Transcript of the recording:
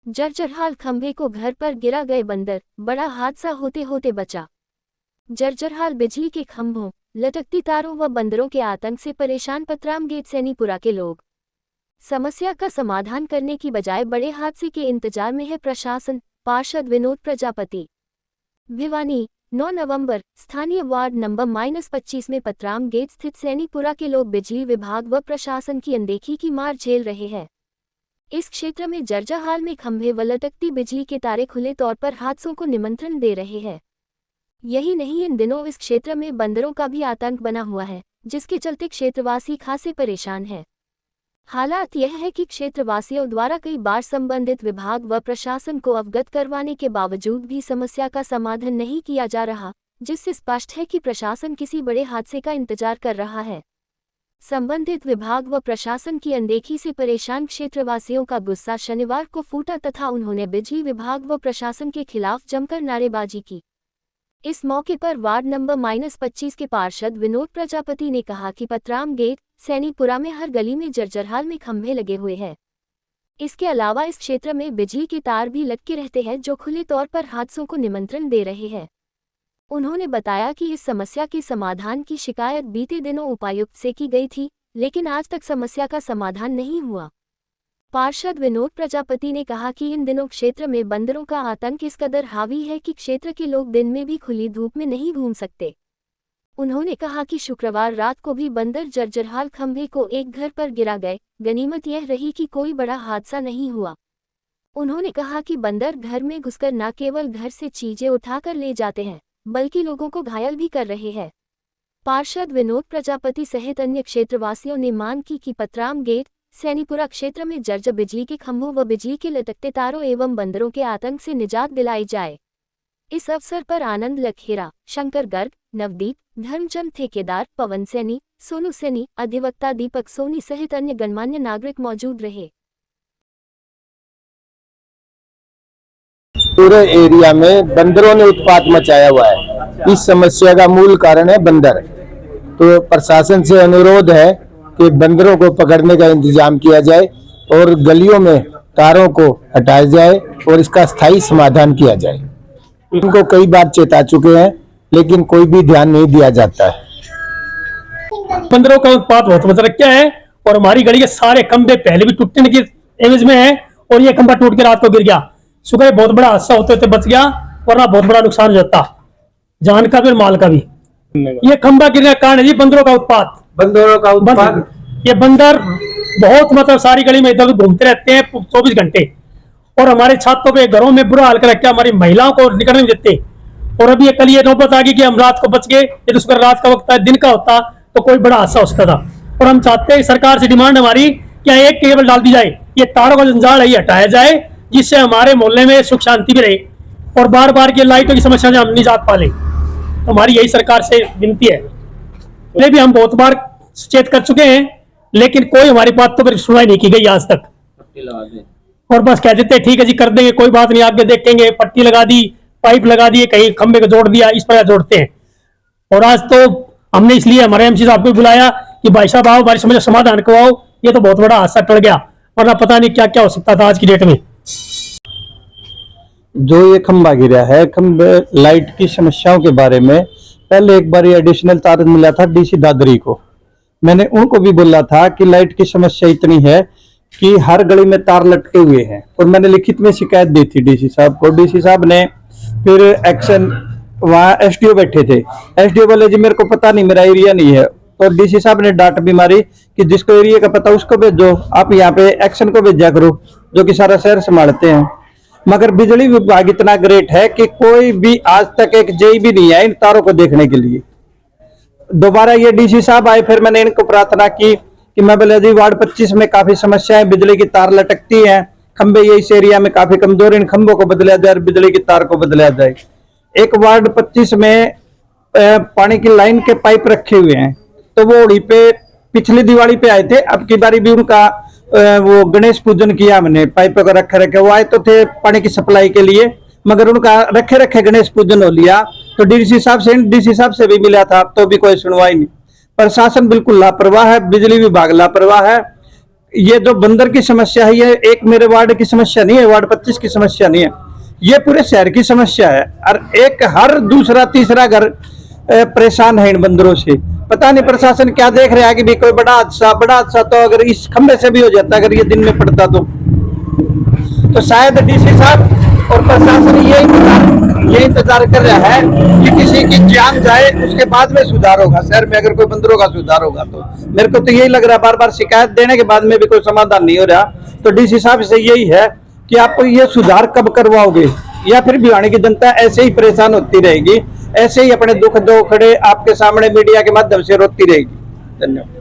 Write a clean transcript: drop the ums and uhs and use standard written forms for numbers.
जर्जरहाल खंभे को घर पर गिरा गए बंदर, बड़ा हादसा होते होते बचा। जर्जरहाल बिजली के खंभों, लटकती तारों व बंदरों के आतंक से परेशान पतराम गेट सैनीपुरा के लोग। समस्या का समाधान करने की बजाय बड़े हादसे के इंतजार में है प्रशासन। पार्षद विनोद प्रजापति। भिवानी, 9 नवंबर। स्थानीय वार्ड नंबर -25 में पतराम गेट स्थित सैनीपुरा के लोग बिजली विभाग व प्रशासन की अनदेखी की मार झेल रहे हैं। इस क्षेत्र में जर्जरहाल में खंभे व लटकती बिजली के तारे खुले तौर पर हादसों को निमंत्रण दे रहे हैं। यही नहीं, इन दिनों इस क्षेत्र में बंदरों का भी आतंक बना हुआ है, जिसके चलते क्षेत्रवासी खासे परेशान हैं। हालात यह है कि क्षेत्रवासियों द्वारा कई बार संबंधित विभाग व प्रशासन को अवगत करवाने के बावजूद भी समस्या का समाधान नहीं किया जा रहा, जिससे स्पष्ट है कि प्रशासन किसी बड़े हादसे का इंतजार कर रहा है। संबंधित विभाग व प्रशासन की अनदेखी से परेशान क्षेत्रवासियों का गुस्सा शनिवार को फूटा तथा उन्होंने बिजली विभाग व प्रशासन के खिलाफ जमकर नारेबाजी की। इस मौके पर वार्ड नंबर -25 के पार्षद विनोद प्रजापति ने कहा कि पतराम गेट, सैनीपुरा में हर गली में जर्जरहाल में खंभे लगे हुए हैं। इसके अलावा इस क्षेत्र में बिजली के तार भी लटके रहते हैं, जो खुले तौर पर हादसों को निमंत्रण दे रहे हैं। उन्होंने बताया कि इस समस्या के समाधान की शिकायत बीते दिनों उपायुक्त से की गई थी, लेकिन आज तक समस्या का समाधान नहीं हुआ। पार्षद विनोद प्रजापति ने कहा कि इन दिनों क्षेत्र में बंदरों का आतंक इस कदर हावी है कि क्षेत्र के लोग दिन में भी खुली धूप में नहीं घूम सकते। उन्होंने कहा कि शुक्रवार रात को भी बंदर जर्जरहाल खंभे को एक घर पर गिरा गए। गनीमत यह रही कि कोई बड़ा हादसा नहीं हुआ। उन्होंने कहा कि बंदर घर में घुसकर न केवल घर से चीजें उठाकर ले जाते हैं, बल्कि लोगों को घायल भी कर रहे हैं। पार्षद विनोद प्रजापति सहित अन्य क्षेत्रवासियों ने मांग की कि पतराम गेट, सैनीपुरा क्षेत्र में जर्जर बिजली के खंभों व बिजली के लटकते तारों एवं बंदरों के आतंक से निजात दिलाई जाए। इस अवसर पर आनंद लखेरा, शंकर गर्ग, नवदीप, धर्मचंद ठेकेदार, पवन सैनी, सोनू सैनी, अधिवक्ता दीपक सोनी सहित अन्य गणमान्य नागरिक मौजूद रहे। पूरे एरिया में बंदरों ने उत्पात मचाया हुआ है। इस समस्या का मूल कारण है बंदर। तो प्रशासन से अनुरोध है कि बंदरों को पकड़ने का इंतजाम किया जाए और गलियों में तारों को हटाया जाए और इसका स्थायी समाधान किया जाए। उनको कई बार चेता चुके हैं, लेकिन कोई भी ध्यान नहीं दिया जाता है। बंदरों का उत्पात बहुत मतलब क्या है, और हमारी गली के सारे खंभे पहले भी टूटने की एवज में है, और ये खंभा टूट के रात को गिर गया। सुबह बहुत बड़ा हादसा होते होते बच गया, वरना बहुत बड़ा नुकसान हो जाता, जान का भी और माल का भी। ये खंभा गिरने का कारण है जी बंदरों का उत्पात। बंदरों का उत्पात, ये बंदर बहुत मतलब सारी गली में इधर घूमते रहते हैं 24 घंटे, और हमारे छात्रों पे घरों में बुरा हाल कर रखा है, हमारी महिलाओं को निकलने नहीं देते। और अभी कल ये नौबत आ गई कि हम रात को बच गए, ये तो रात का वक्त है, दिन का होता तो कोई बड़ा हादसा हो सकता था। और हम चाहते हैं सरकार से डिमांड हमारी क्या एक केबल डाल दी जाए, ये तारों का जंजाल है ये हटाया जाए, जिससे हमारे मोहल्ले में सुख शांति भी रहे और बार बार की लाइटों की समस्या से हम निजात पा लें। हमारी यही सरकार से विनती है। पहले भी हम बहुत बार सचेत कर चुके हैं, लेकिन कोई हमारी बात तो सुनवाई नहीं की गई आज तक, और बस कह देते ठीक है जी कर देंगे, कोई बात नहीं, आगे देखेंगे। पट्टी लगा दी, पाइप लगा दिए, कहीं खंबे को जोड़ दिया, इस पर जोड़ते हैं। और आज तो हमने इसलिए हमारे एमसी साहब को बुलाया कि भाई साहब आओ, हमारी समस्या समाधान करवाओ, ये तो बहुत बड़ा हादसा टल गया, वरना पता नहीं क्या क्या हो सकता था आज की डेट में। जो ये खंभा गिरा है, खंबे लाइट की समस्याओं के बारे में पहले एक बार एडिशनल तार मिला था डीसी दादरी को। मैंने उनको भी बोला था कि लाइट की समस्या इतनी है कि हर गली में तार लटके हुए हैं, और मैंने लिखित में शिकायत दी थी डीसी साहब को। डीसी साहब ने फिर एक्शन, वहाँ एसडीओ बैठे थे, एसडीओ बोले जी मेरे को पता नहीं, मेरा एरिया नहीं है। तो डीसी साहब ने डांट भी मारी कि जिसको एरिया का पता उसको भेजो, आप यहाँ पे एक्शन को भेजा करो, जो कि सारा शहर संभालते हैं। मगर बिजली विभाग इतना ग्रेट है कि कोई भी आज तक एक जेई भी नहीं है इन तारों को देखने के लिए। दोबारा ये डीसी साहब आए, फिर मैंने इनको प्रार्थना की कि मैं बोले जी वार्ड 25 में काफी समस्याएं, बिजली की तार लटकती हैं, खंबे ये इस एरिया में काफी कमजोर, इन खंभों को बदला जाए, बिजली की तार को बदला जाए। एक वार्ड 25 में पानी की लाइन के पाइप रखे हुए हैं, तो वो वहीं पे पिछली दिवाली पे आए थे, अब की बारी भी उनका वो गणेश पूजन किया हमने, पाइप को रखे वो आए तो थे पानी की सप्लाई के लिए, मगर उनका रखे गणेश पूजन हो लिया। तो डीसी साहब से भी मिला था, तो भी कोई सुनवाई नहीं। प्रशासन बिल्कुल लापरवाह है, बिजली विभाग लापरवाह है। ये जो बंदर की समस्या है, ये एक मेरे वार्ड की समस्या नहीं है, वार्ड 25 की समस्या नहीं है, ये पूरे शहर की समस्या है। और एक हर दूसरा तीसरा घर परेशान है इन बंदरों से। पता नहीं प्रशासन क्या देख रहा है कि भी कोई बड़ा हादसा तो अगर इस खंबे से भी हो जाता, अगर ये दिन में पड़ता तो शायद डीसी साहब और प्रशासन ये इंतजार कर रहा है कि किसी की जान जाए, उसके बाद में सुधार होगा शहर में, अगर कोई बंदरों का सुधार होगा। तो मेरे को तो यही लग रहा है, बार बार शिकायत देने के बाद में भी कोई समाधान नहीं हो रहा। तो डीसी साहब से यही है कि आप ये सुधार कब करवाओगे, या फिर भिवानी की जनता ऐसे ही परेशान होती रहेगी, ऐसे ही अपने दुख दो खड़े आपके सामने मीडिया के माध्यम से रोती रहेगी। धन्यवाद।